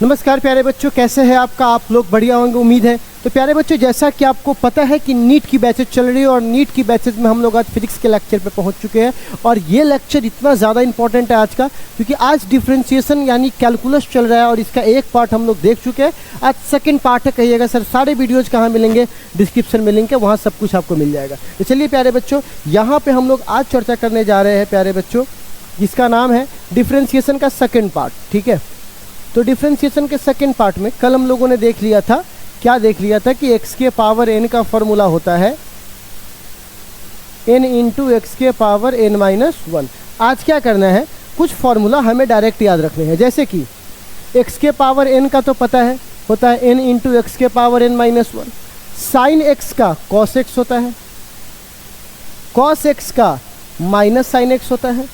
नमस्कार प्यारे बच्चों, कैसे हैं आपका? आप लोग बढ़िया होंगे उम्मीद है। तो प्यारे बच्चों, जैसा कि आपको पता है कि नीट की बैचेज चल रही है और नीट की बैचेज में हम लोग आज फिजिक्स के लेक्चर पे पहुंच चुके हैं। और ये लेक्चर इतना ज़्यादा इंपॉर्टेंट है आज का, क्योंकि आज डिफरेंशिएशन यानी कैलकुलस चल रहा है और इसका एक पार्ट हम लोग देख चुके हैं। आज सेकंड पार्ट है। कहिएगा सर सारे वीडियोज़ कहाँ मिलेंगे? डिस्क्रिप्शन में लिंक है, वहाँ सब कुछ आपको मिल जाएगा। तो चलिए प्यारे बच्चों, यहाँ पर हम लोग आज चर्चा करने जा रहे हैं प्यारे बच्चों, जिसका नाम है डिफरेंशिएशन का सेकेंड पार्ट। ठीक है, तो डिफरेंशिएशन के सेकेंड पार्ट में कल हम लोगों ने देख लिया था, क्या देख लिया था कि x के पावर n का फॉर्मूला होता है n इंटू एक्स के पावर n माइनस 1। आज क्या करना है, कुछ फॉर्मूला हमें डायरेक्ट याद रखने हैं। जैसे कि x के पावर n का तो पता है, होता है n इंटू एक्स के power n minus 1। Sine x का cos x होता है, cos x का माइनस साइन x होता है,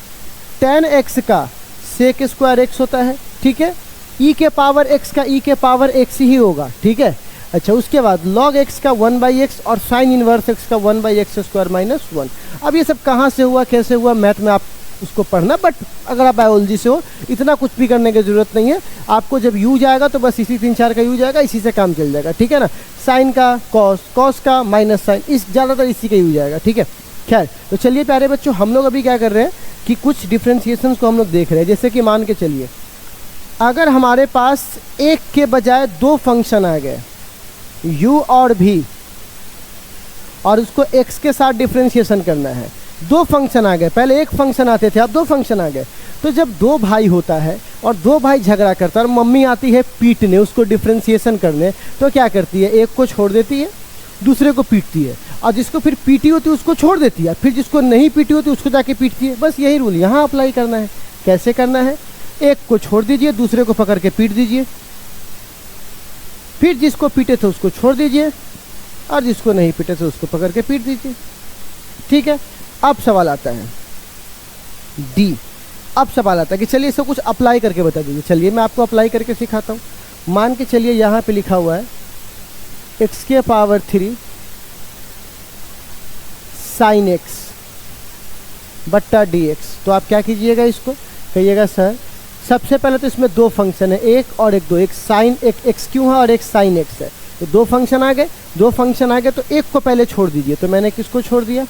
tan x का सेक स्क्वायर x होता है। ठीक है, e के पावर x का e के पावर x ही होगा। ठीक है, अच्छा, उसके बाद log x का 1/x और साइन इनवर्स x का 1/x स्क्वायर माइनस 1। अब ये सब कहाँ से हुआ, कैसे हुआ, मैथ में आप उसको पढ़ना, बट अगर आप बायोलॉजी से हो इतना कुछ भी करने की ज़रूरत नहीं है। आपको जब यू जाएगा तो बस इसी 3-4 का यू जाएगा, इसी से काम चल जाएगा। ठीक है ना, साइन का कॉस, कॉस का माइनस साइन, इस ज़्यादातर इसी का यू जाएगा। ठीक है, खैर, तो चलिए प्यारे बच्चों, हम लोग अभी क्या कर रहे हैं कि कुछ डिफ्रेंशिएशन को हम लोग देख रहे हैं। जैसे कि मान के चलिए, अगर हमारे पास एक के बजाय दो फंक्शन आ गए u और v, और उसको x के साथ डिफ्रेंशिएशन करना है। दो फंक्शन आ गए, पहले एक फंक्शन आते थे, अब दो फंक्शन आ गए। तो जब दो भाई होता है और दो भाई झगड़ा करता है और मम्मी आती है पीटने, उसको डिफ्रेंशिएशन करने, तो क्या करती है, एक को छोड़ देती है, दूसरे को पीटती है, और जिसको फिर पीटी होती है उसको छोड़ देती है, फिर जिसको नहीं पीटी होती उसको जाके पीटती है। बस यही रूल यहाँ अप्लाई करना है। कैसे करना है, एक को छोड़ दीजिए, दूसरे को पकड़ के पीट दीजिए, फिर जिसको पीटे थे उसको छोड़ दीजिए और जिसको नहीं पीटे थे उसको पकड़ के पीट दीजिए। ठीक है, अब सवाल आता है डी। अब सवाल आता है कि चलिए इसको कुछ अप्लाई करके बता दीजिए। चलिए मैं आपको अप्लाई करके सिखाता हूँ। मान के चलिए यहाँ पे लिखा हुआ है x के पावर 3 साइन एक्स बट्टा डी एक्स। तो आप क्या कीजिएगा, इसको कहिएगा सर सबसे पहले तो इसमें दो फंक्शन है, एक और एक दो, एक साइन एक एक्स क्यों है और एक साइन एक्स है। तो दो फंक्शन आ गए, दो फंक्शन आ गए, तो एक को पहले छोड़ दीजिए। तो मैंने किसको छोड़ दिया,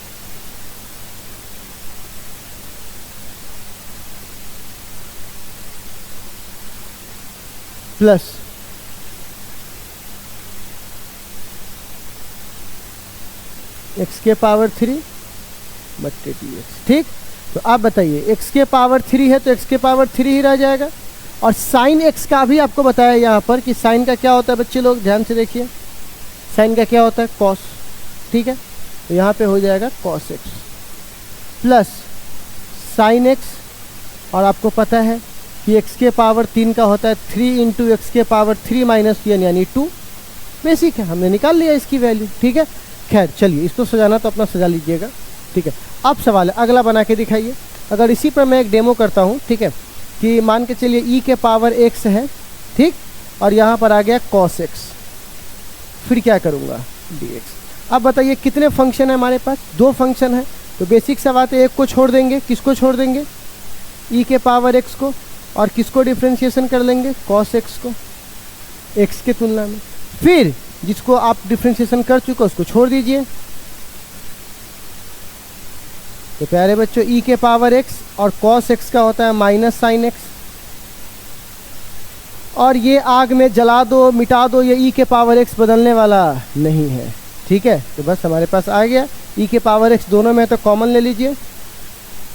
प्लस एक्स के पावर 3 बट्टे डी एक्स। ठीक, तो आप बताइए x के पावर 3 है तो x के पावर 3 ही रह जाएगा। और साइन x का भी आपको बताया यहाँ पर कि साइन का क्या होता है, बच्चे लोग ध्यान से देखिए, साइन का क्या होता है, कॉस। ठीक है, तो यहाँ पे हो जाएगा cos x plus sign x, और आपको पता है कि x के पावर 3 का होता है 3 इंटू एक्स के पावर 3 माइनस 1 यानी 2। बेसिक है, हमने निकाल लिया इसकी वैल्यू। ठीक है, खैर चलिए, इसको सजाना तो अपना सजा लीजिएगा। ठीक है, अब सवाल है अगला, बना के दिखाइए। अगर इसी पर मैं एक डेमो करता हूँ, ठीक है, कि मान के चलिए e के पावर x है, ठीक, और यहाँ पर आ गया cos x, फिर क्या करूँगा, dx। अब बताइए कितने फंक्शन है हमारे पास, दो फंक्शन है। तो बेसिक सा बात है, एक को छोड़ देंगे, किसको छोड़ देंगे, e के पावर x को, और किसको डिफ्रेंशिएशन कर लेंगे, cos x को, x के तुलना में। फिर जिसको आप डिफ्रेंशिएशन कर चुके उसको छोड़ दीजिए। तो प्यारे बच्चों, e के पावर x और cos x का होता है माइनस साइन x, और ये आग में जला दो मिटा दो, ये e के पावर x बदलने वाला नहीं है। ठीक है, तो बस हमारे पास आ गया e के पावर x, दोनों में तो कॉमन ले लीजिए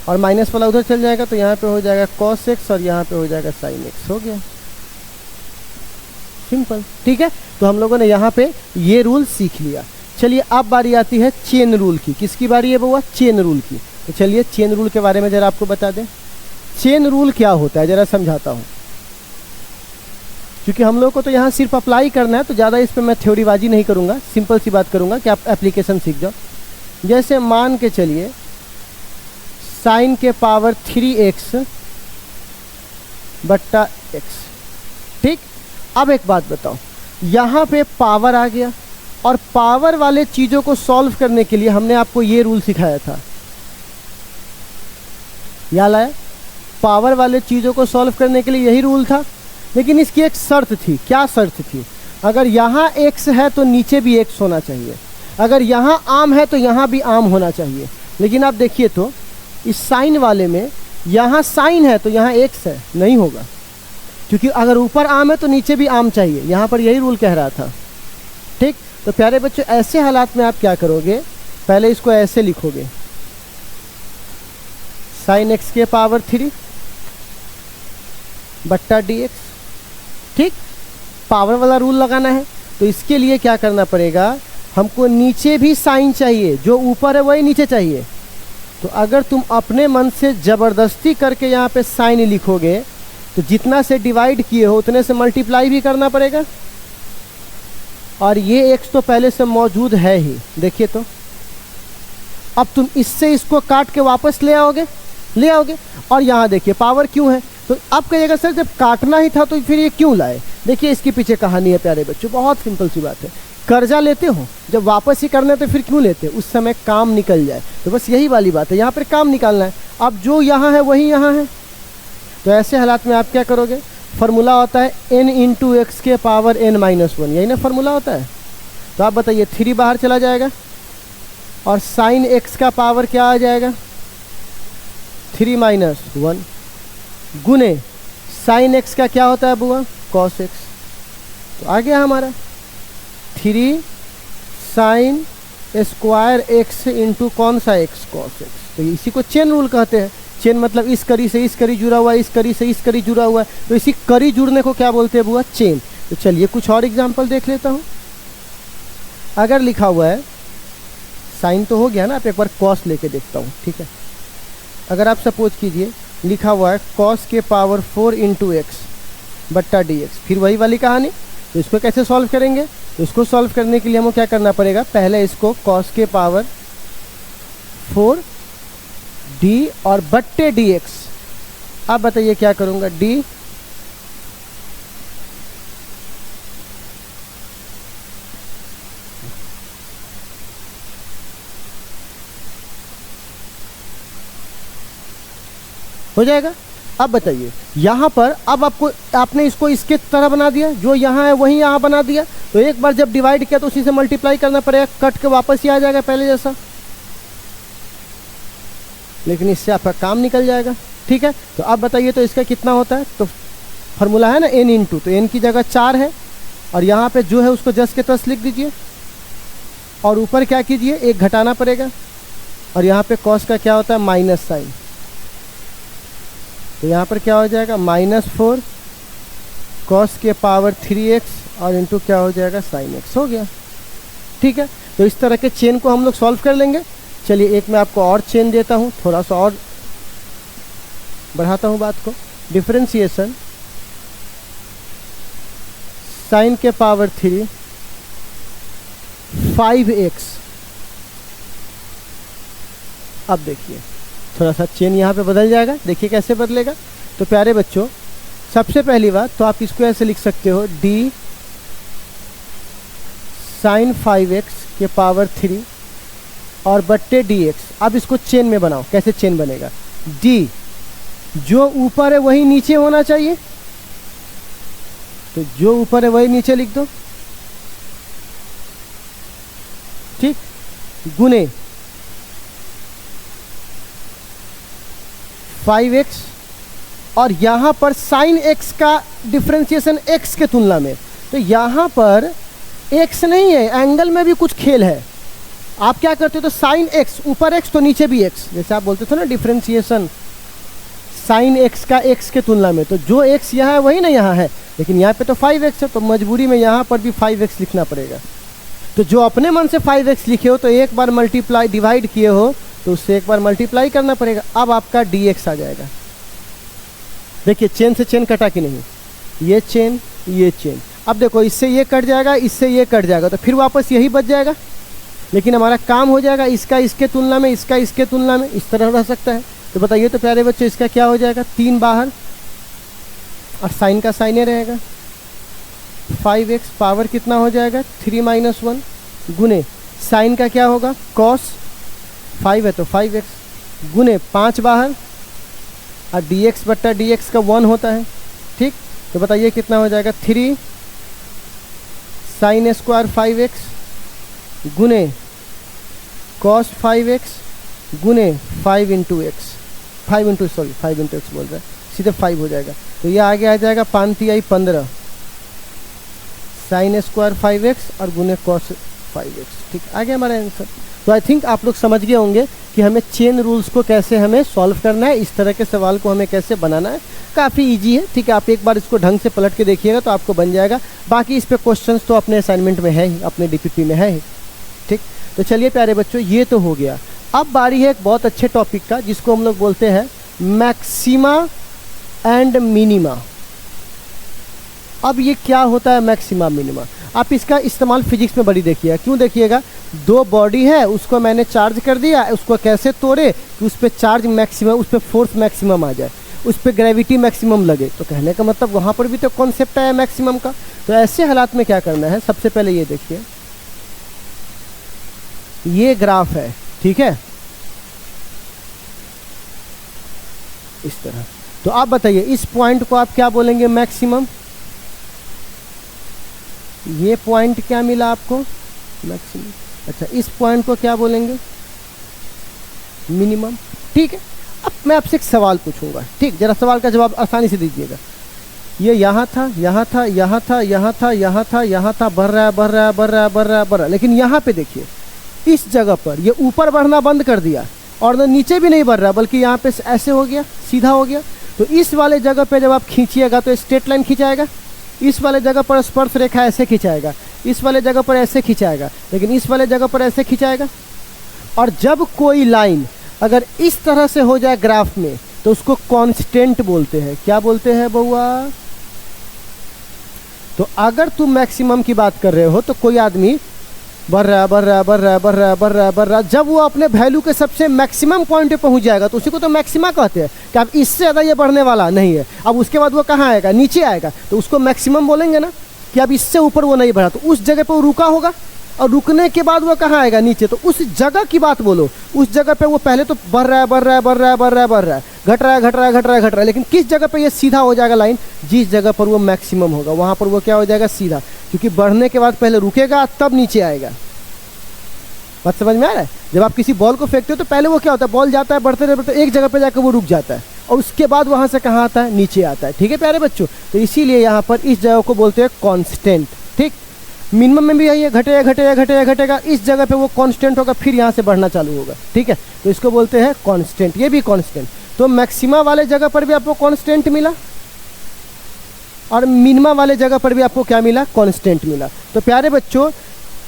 और माइनस वाला उधर चल जाएगा, तो यहाँ पे हो जाएगा cos x और यहाँ पे हो जाएगा साइन x। हो गया, सिंपल। ठीक है, तो हम लोगों ने यहाँ पे ये रूल सीख लिया। चलिए अब बारी आती है चेन रूल की। किसकी बारी है बउआ, चेन रूल की। तो चलिए चेन रूल के बारे में ज़रा आपको बता दें। चेन रूल क्या होता है ज़रा समझाता हूँ, क्योंकि हम लोग को तो यहाँ सिर्फ अप्लाई करना है, तो ज़्यादा इस पर मैं थ्योरीबाजी नहीं करूँगा, सिंपल सी बात करूँगा कि आप एप्लीकेशन सीख जाओ। जैसे मान के चलिए साइन के पावर 3x बट्टा x। ठीक, अब एक बात बताओ, यहाँ पे पावर आ गया, और पावर वाले चीज़ों को सॉल्व करने के लिए हमने आपको ये रूल सिखाया था, याद आया, पावर वाले चीज़ों को सॉल्व करने के लिए यही रूल था लेकिन इसकी एक शर्त थी। क्या शर्त थी? अगर यहाँ x है तो नीचे भी x होना चाहिए, अगर यहाँ आम है तो यहाँ भी आम होना चाहिए। लेकिन आप देखिए तो इस साइन वाले में यहाँ साइन है तो यहाँ x है, नहीं होगा, क्योंकि अगर ऊपर आम है तो नीचे भी आम चाहिए। यहाँ पर यही रूल कह रहा था। ठीक, तो प्यारे बच्चों ऐसे हालात में आप क्या करोगे, पहले इसको ऐसे लिखोगे, साइन x के पावर 3 बट्टा dx। ठीक, पावर वाला रूल लगाना है तो इसके लिए क्या करना पड़ेगा, हमको नीचे भी साइन चाहिए, जो ऊपर है वही नीचे चाहिए। तो अगर तुम अपने मन से ज़बरदस्ती करके यहाँ पे साइन लिखोगे तो जितना से डिवाइड किए हो उतने से मल्टीप्लाई भी करना पड़ेगा, और ये x तो पहले से मौजूद है ही। देखिए तो अब तुम इससे इसको काट के वापस ले आओगे, और यहाँ देखिए पावर क्यों है। तो अब कहिएगा सर जब काटना ही था तो फिर ये क्यों लाए। देखिए इसके पीछे कहानी है प्यारे बच्चों, बहुत सिंपल सी बात है। कर्जा लेते हो, जब वापस ही करना है तो फिर क्यों लेते, उस समय काम निकल जाए। तो बस यही वाली बात है, यहाँ पर काम निकालना है। अब जो यहाँ है वही यहाँ है, तो ऐसे हालात में आप क्या करोगे, फार्मूला होता है n इंटू एक्स के पावर n-1, यही ना फार्मूला होता है। तो आप बताइए 3 बाहर चला जाएगा और साइन x का पावर क्या आ जाएगा, 3-1 गुने साइन x का क्या होता है बुआ, cos x। तो आ गया हमारा 3 साइन स्क्वायर x इंटू कौन सा x, cos x। तो इसी को चेन रूल कहते हैं। चेन मतलब इस कड़ी से इस कड़ी जुड़ा हुआ है, इस कड़ी से इस कड़ी जुड़ा हुआ है, तो इसी कड़ी जुड़ने को क्या बोलते हैं बुआ, चेन। तो चलिए कुछ और एग्जांपल देख लेता हूँ। अगर लिखा हुआ है, साइन तो हो गया ना, आप एक बार कॉस लेके देखता हूँ। ठीक है, अगर आप सपोज कीजिए लिखा हुआ है कॉस के पावर 4 इंटू एक्स बट्टा डी एक्स, फिर वही वाली कहानी। तो इसको कैसे सॉल्व करेंगे, तो इसको सॉल्व करने के लिए हमको क्या करना पड़ेगा, पहले इसको कॉस के पावर 4 डी और बट्टे डी एक्स। आप बताइए क्या करूँगा, डी हो जाएगा। अब बताइए यहाँ पर, अब आपने इसको इसके तरह बना दिया, जो यहाँ है वही यहाँ बना दिया। तो एक बार जब डिवाइड किया तो उसी से मल्टीप्लाई करना पड़ेगा, कट के वापस ही आ जाएगा पहले जैसा, लेकिन इससे आपका काम निकल जाएगा। ठीक है, तो अब बताइए तो इसका कितना होता है। तो फार्मूला है ना n इंटू, तो n की जगह 4 है, और यहाँ पे जो है उसको जस के तस लिख दीजिए, और ऊपर क्या कीजिए, एक घटाना पड़ेगा, और यहाँ पे कॉस का क्या होता है, माइनस साइन। तो यहाँ पर क्या हो जाएगा, -4 कॉस के पावर 3x और इंटू क्या हो जाएगा, साइन x हो गया। ठीक है, तो इस तरह के चेन को हम लोग सॉल्व कर लेंगे। चलिए एक मैं आपको और चेन देता हूँ, थोड़ा सा और बढ़ाता हूँ बात को। डिफरेंशिएशन साइन के पावर 3 5x। अब देखिए थोड़ा सा चेन यहाँ पे बदल जाएगा, देखिए कैसे बदलेगा। तो प्यारे बच्चों सबसे पहली बात तो आप इसको ऐसे लिख सकते हो, d साइन 5x के पावर 3 और बट्टे dx। अब इसको चेन में बनाओ, कैसे चेन बनेगा, d जो ऊपर है वही नीचे होना चाहिए, तो जो ऊपर है वही नीचे लिख दो। ठीक, गुने 5x, और यहाँ पर साइन x का डिफरेंशिएशन x के तुलना में। तो यहाँ पर x नहीं है, एंगल में भी कुछ खेल है। आप क्या करते हो, तो साइन x ऊपर x तो नीचे भी x, जैसे आप बोलते थे ना डिफरेंशिएशन साइन x का x के तुलना में, तो जो x यहाँ है वही ना यहाँ है, लेकिन यहाँ पे तो 5x है, तो मजबूरी में यहाँ पर भी 5x लिखना पड़ेगा। तो जो अपने मन से 5x लिखे हो तो एक बार मल्टीप्लाई डिवाइड किए हो तो उससे एक बार मल्टीप्लाई करना पड़ेगा। अब आपका dx आ जाएगा। देखिए चेन से चेन कटा कि नहीं, ये चेन ये चेन। अब देखो इससे ये कट जाएगा, इससे ये कट जाएगा, तो फिर वापस यही बच जाएगा, लेकिन हमारा काम हो जाएगा इसका इसके तुलना में, इसका इसके तुलना में, इस तरह रह सकता है। तो बताइए तो प्यारे बच्चों इसका क्या हो जाएगा, 3 बाहर और साइन का साइन ही रहेगा। 5x पावर कितना हो जाएगा, 3-1 गुने साइन का क्या होगा, कॉस 5 है तो 5x गुने 5 बाहर, और dx बट्टा dx का 1 होता है। ठीक, तो बताइए कितना हो जाएगा, 3 साइन स्क्वायर 5x गुने कॉस 5x गुने 5 इंटू एक्स, 5 इंटू एक्स बोल रहा है, सीधे 5 हो जाएगा। तो ये आगे आ जाएगा 5 तिहाई 15 साइन स्क्वायर 5x और गुने कॉस 5x। ठीक, आ गया हमारा आंसर। तो आई थिंक आप लोग समझ गए होंगे कि हमें चेन रूल्स को कैसे हमें सॉल्व करना है, इस तरह के सवाल को हमें कैसे बनाना है। काफ़ी इजी है। ठीक है, आप एक बार इसको ढंग से पलट के देखिएगा तो आपको बन जाएगा। बाकी इस पे क्वेश्चंस तो अपने असाइनमेंट में है ही, अपने डीपीपी में है ही। ठीक, तो चलिए प्यारे बच्चों, ये तो हो गया। अब बारी है एक बहुत अच्छे टॉपिक का, जिसको हम लोग बोलते हैं मैक्सिमा एंड मिनिमा। अब ये क्या होता है मैक्सिमा मिनिमा? आप इसका इस्तेमाल फिजिक्स में बड़ी देखिएगा। क्यों देखिएगा? दो बॉडी है, उसको मैंने चार्ज कर दिया, उसको कैसे तोड़े कि उस पर चार्ज मैक्सिमम, उस पर फोर्स मैक्सिमम आ जाए, उस पर ग्रेविटी मैक्सिमम लगे। तो कहने का मतलब वहाँ पर भी तो कॉन्सेप्ट है मैक्सिमम का। तो ऐसे हालात में क्या करना है, सबसे पहले ये देखिए, ये ग्राफ है, ठीक है, इस तरह। तो आप बताइए इस पॉइंट को आप क्या बोलेंगे? मैक्सिमम। ये पॉइंट क्या मिला आपको? मैक्सिमम। अच्छा, इस पॉइंट को क्या बोलेंगे? मिनिमम। ठीक है, अब मैं आपसे एक सवाल पूछूंगा, ठीक, जरा सवाल का जवाब आसानी से दीजिएगा। ये यहाँ था, यहाँ था, यहाँ था, यहाँ था, यहाँ था, यहाँ था, बढ़ रहा है, बढ़ रहा है, बढ़ रहा है, बढ़ रहा है, बढ़ रहा है, लेकिन यहाँ पे देखिए इस जगह पर ये ऊपर बढ़ना बंद कर दिया और ना नीचे भी नहीं बढ़ रहा, बल्कि यहाँ पे ऐसे हो गया, सीधा हो गया। तो इस वाले जगह पे जब आप खींचिएगा तो स्ट्रेट लाइन खिंचाएगा, इस वाले जगह पर स्पर्श रेखा ऐसे खिंचाएगा, इस वाले जगह पर ऐसे खिंचाएगा, लेकिन इस वाले जगह पर ऐसे खिंचाएगा। और जब कोई लाइन अगर इस तरह से हो जाए ग्राफ में तो उसको कांस्टेंट बोलते हैं। क्या बोलते हैं बउआ? तो अगर तुम मैक्सिमम की बात कर रहे हो तो कोई आदमी बढ़ रहा है, बढ़ रहा है, बढ़ रहा है, बढ़ रहा है, बढ़ रहा है, बढ़ रहा है, जब वो अपने वैल्यू के सबसे मैक्सिमम पॉइंट पे पहुंच जाएगा तो उसी को तो मैक्सिमा कहते हैं कि अब इससे ज़्यादा ये बढ़ने वाला नहीं है। अब उसके बाद वो कहाँ आएगा? नीचे आएगा, तो उसको मैक्सिमम बोलेंगे ना, कि अब इससे ऊपर वो नहीं बढ़ा। तो उस जगह पर वो रुका होगा और रुकने के बाद वो कहाँ आएगा? नीचे। तो उस जगह की बात बोलो, उस जगह पे वो पहले तो बढ़ रहा है, बढ़ रहा है, बढ़ रहा है, बढ़ रहा है, बढ़ रहा है, घट रहा है, घट रहा है, घट रहा है, घट रहा है, लेकिन किस जगह पे ये सीधा हो जाएगा लाइन? जिस जगह पर वो मैक्सिमम होगा वहाँ पर वो क्या हो जाएगा? सीधा। क्योंकि बढ़ने के बाद पहले रुकेगा तब नीचे आएगा। बात समझ में आ रहा है? जब आप किसी बॉल को फेंकते हो तो पहले वो क्या होता है? बॉल जाता है, बढ़ते बढ़ते एक जगह पे जाकर वो रुक जाता है और उसके बाद वहाँ से कहाँ आता है? नीचे आता है। ठीक है प्यारे बच्चों, तो इसीलिए यहाँ पर इस जगह को बोलते हैं कांस्टेंट। ठीक, मिनिमम में भी यही है, घटेगा घटेगा घटेगा घटेगा, इस जगह पे वो कांस्टेंट होगा, फिर यहाँ से बढ़ना चालू होगा। ठीक है, तो इसको बोलते हैं कांस्टेंट, ये भी कांस्टेंट। तो मैक्सिमा वाले जगह पर भी आपको कांस्टेंट मिला और मिनिमा वाले जगह पर भी आपको क्या मिला? कांस्टेंट मिला। तो प्यारे बच्चों,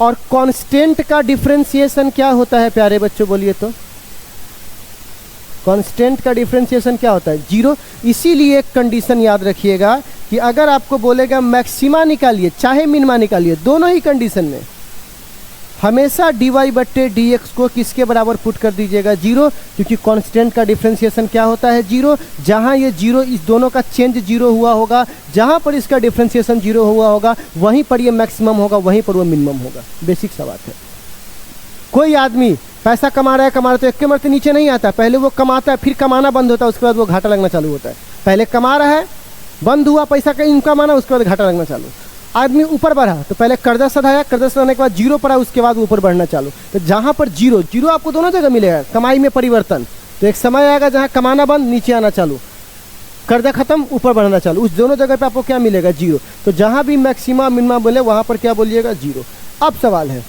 और कांस्टेंट का डिफरेंशिएशन क्या होता है प्यारे बच्चों? बोलिए तो कांस्टेंट का डिफरेंशिएशन क्या होता है? जीरो। इसीलिए एक कंडीशन याद रखिएगा कि अगर आपको बोलेगा मैक्सिमा निकालिए चाहे मिनिमा निकालिए, दोनों ही कंडीशन में हमेशा dy/dx को किसके बराबर पुट कर दीजिएगा? जीरो, क्योंकि कांस्टेंट का डिफरेंशिएशन क्या होता है? जीरो। जहां ये जीरो, इस दोनों का चेंज जीरो हुआ होगा, जहां पर इसका डिफरेंशिएशन जीरो हुआ होगा वहीं पर ये मैक्सिमम होगा, वहीं पर वो मिनिमम होगा। बेसिक सा बात है। कोई आदमी पैसा कमा रहा है तो एक के मरते नीचे नहीं आता, पहले वो कमाता है, फिर कमाना बंद होता है, उसके बाद वो घाटा लगना चालू होता है। पहले कमा रहा है, बंद हुआ पैसा का इनकम आना, उसके बाद घाटा लगना चालू। आदमी ऊपर बढ़ा तो पहले कर्जा सधाया, कर्जा सधाने के बाद जीरो पड़ा, उसके बाद ऊपर बढ़ना चालू। तो जहाँ पर जीरो जीरो आपको दोनों जगह मिलेगा, कमाई में परिवर्तन। तो एक समय आएगा जहाँ कमाना बंद, नीचे आना चालू, कर्जा खत्म, ऊपर बढ़ना चालू, उस दोनों जगह पे आपको क्या मिलेगा? जीरो। तो जहाँ भी मैक्सिमा मिनिमा बोले वहाँ पर क्या बोलिएगा? जीरो। अब सवाल है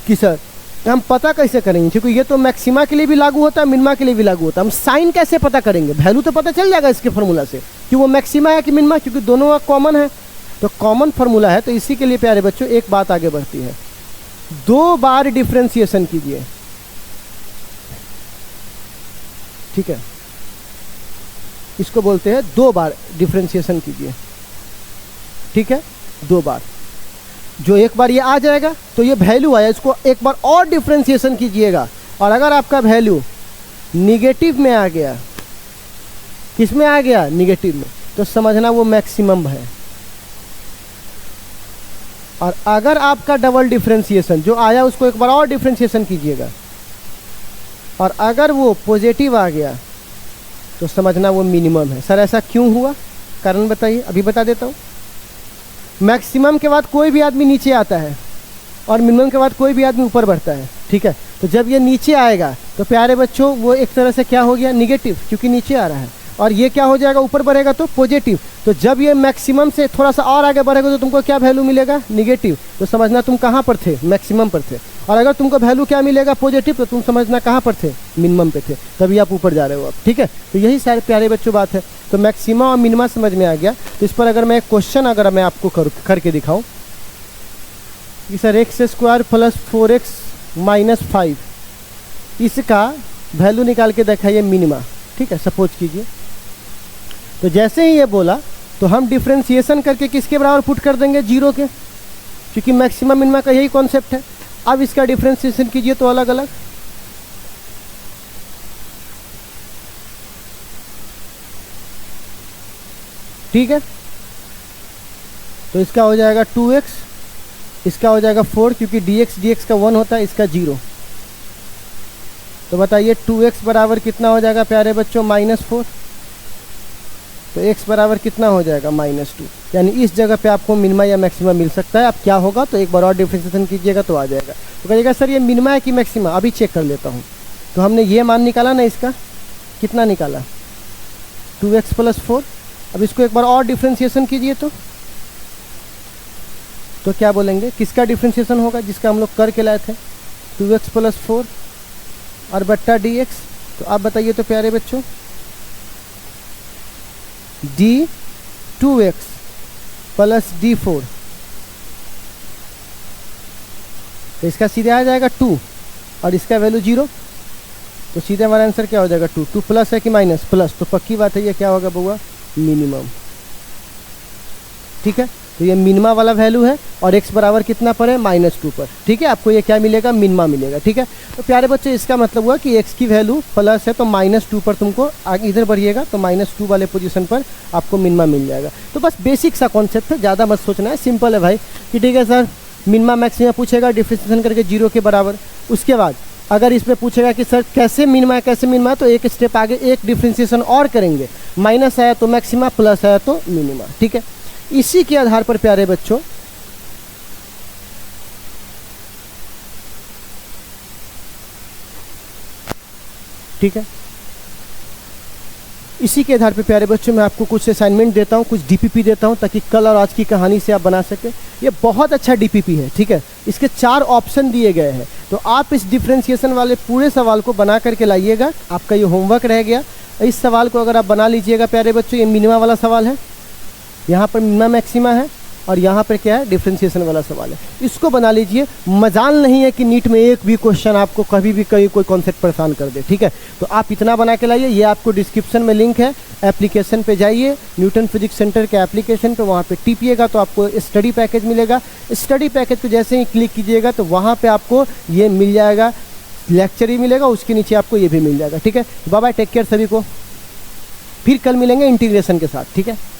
कि सर हम पता कैसे करेंगे? क्योंकि ये तो मैक्सिमा के लिए भी लागू होता है, मिनिमा के लिए भी लागू होता है। हम साइन कैसे पता करेंगे? वैल्यू तो पता चल जाएगा इसके फॉर्मूला से कि वो मैक्सिमा है कि मिनिमा, क्योंकि दोनों का कॉमन है। तो कॉमन फार्मूला है, तो इसी के लिए प्यारे बच्चों एक बात आगे बढ़ती है, 2 बार डिफरेंशिएशन कीजिए। ठीक है, इसको बोलते हैं 2 बार डिफरेंशिएशन कीजिए। ठीक है, 2 बार। जो एक बार ये आ जाएगा तो ये वैल्यू आया, इसको एक बार और डिफरेंशिएशन कीजिएगा। और अगर आपका वैल्यू निगेटिव में आ गया, किस में आ गया? निगेटिव में, तो समझना वो मैक्सिमम है। और अगर आपका डबल डिफरेंशिएशन जो आया उसको एक बार और डिफरेंशिएशन कीजिएगा, और अगर वो पॉजिटिव आ गया तो समझना वो मिनिमम है। सर ऐसा क्यों हुआ? कारण बताइए, अभी बता देता हूँ। मैक्सिमम के बाद कोई भी आदमी नीचे आता है और मिनिमम के बाद कोई भी आदमी ऊपर बढ़ता है, ठीक है। तो जब ये नीचे आएगा तो प्यारे बच्चों वो एक तरह से क्या हो गया, निगेटिव, क्योंकि नीचे आ रहा है। और ये क्या हो जाएगा, ऊपर बढ़ेगा तो पॉजिटिव। तो जब ये मैक्सिमम से थोड़ा सा और आगे बढ़ेगा तो तुमको क्या वैल्यू मिलेगा, निगेटिव। तो समझना तुम कहाँ पर थे, मैक्सिमम पर थे। और अगर तुमको वैल्यू क्या मिलेगा, पॉजिटिव, तो तुम समझना कहाँ पर थे, मिनिमम पे थे, तभी आप ऊपर जा रहे हो अब, ठीक है। तो यही सारे प्यारे बच्चों बात है। तो मैक्सिमम और मिनिमम समझ में आ गया। तो इस पर अगर मैं एक क्वेश्चन अगर मैं आपको करके दिखाऊँ कि sir x square plus 4x minus 5, इसका वैल्यू निकाल के दिखाइए मिनिमा, ठीक है, सपोज कीजिए। तो जैसे ही ये बोला तो हम डिफ्रेंशिएशन करके किसके बराबर पुट कर देंगे, 0 के, क्योंकि मैक्सिमम मिनिमा का यही कॉन्सेप्ट है। अब इसका डिफ्रेंशिएशन कीजिए तो अलग अलग, ठीक है। तो इसका हो जाएगा 2x, इसका हो जाएगा 4, क्योंकि dx का 1 होता है, इसका 0। तो बताइए 2x बराबर कितना हो जाएगा प्यारे बच्चों, -4। तो x बराबर कितना हो जाएगा, -2। यानी इस जगह पे आपको मिनिमा या मैक्सिमा मिल सकता है। अब क्या होगा, तो एक बार और डिफ्रेंशिएशन कीजिएगा तो आ जाएगा। तो कहिएगा सर ये मिनिमा है कि मैक्सिमा, अभी चेक कर लेता हूँ। तो हमने ये मान निकाला ना, इसका कितना निकाला, 2x + 4। अब इसको एक बार और डिफ्रेंशिएशन कीजिए तो क्या बोलेंगे, किसका डिफ्रेंशिएशन होगा, जिसका हम लोग करके लाए थे, 2x + 4 और बट्टा dx। तो आप बताइए तो प्यारे बच्चों, d2x + d4, तो इसका सीधे आ जाएगा 2 और इसका वैल्यू 0। तो सीधे हमारा आंसर क्या हो जाएगा, 2 प्लस है कि माइनस, प्लस। तो पक्की बात है ये क्या होगा बउआ, मिनिमम, ठीक है। तो ये मिनिमा वाला वैल्यू है और x बराबर कितना पर है, -2 पर, ठीक है। आपको ये क्या मिलेगा, मिनिमा मिलेगा, ठीक है। तो प्यारे बच्चे इसका मतलब हुआ कि x की वैल्यू प्लस है तो -2 पर तुमको आगे इधर बढ़िएगा तो -2 वाले पोजीशन पर आपको मिनिमा मिल जाएगा। तो बस बेसिक सा कॉन्सेप्ट है, ज़्यादा मत सोचना है, सिंपल है भाई कि ठीक है सर मिनिमा मैक्सिमा पूछेगा, डिफ्रेंशिएशन करके 0 के बराबर। उसके बाद अगर इसमें पूछेगा कि सर कैसे मिनिमा, तो एक स्टेप आगे एक डिफ्रेंशिएशन और करेंगे, माइनस आया तो मैक्सिमा, प्लस आया तो मिनिमा, ठीक है। इसी के आधार पर प्यारे बच्चों ठीक है, इसी के आधार पर प्यारे बच्चों मैं आपको कुछ असाइनमेंट देता हूँ, कुछ डीपीपी देता हूँ, ताकि कल और आज की कहानी से आप बना सकें। ये बहुत अच्छा डीपीपी है, ठीक है। इसके 4 ऑप्शन दिए गए हैं, तो आप इस डिफ्रेंशिएशन वाले पूरे सवाल को बना करके लाइएगा। आपका ये होमवर्क रह गया। इस सवाल को अगर आप बना लीजिएगा प्यारे बच्चों, ये मिनिमा वाला सवाल है, यहाँ पर मिनिमा मैक्सिमा है और यहाँ पर क्या है, डिफ्रेंशिएशन वाला सवाल है। इसको बना लीजिए। मजाल नहीं है कि नीट में एक भी क्वेश्चन आपको कभी भी कहीं कोई कॉन्सेप्ट परेशान कर दे, ठीक है। तो आप इतना बना के लाइए। ये आपको डिस्क्रिप्शन में लिंक है, एप्लीकेशन पे जाइए, न्यूटन फिजिक्स सेंटर के एप्लीकेशन पे, वहाँ पे टिपिएगा तो आपको स्टडी पैकेज मिलेगा। स्टडी पैकेज पे जैसे ही क्लिक कीजिएगा तो वहाँ पे आपको ये मिल जाएगा, लेक्चर ही मिलेगा, उसके नीचे आपको ये भी मिल जाएगा, ठीक है। बाय बाय, टेक केयर सभी को, फिर कल मिलेंगे इंटीग्रेशन के साथ, ठीक है।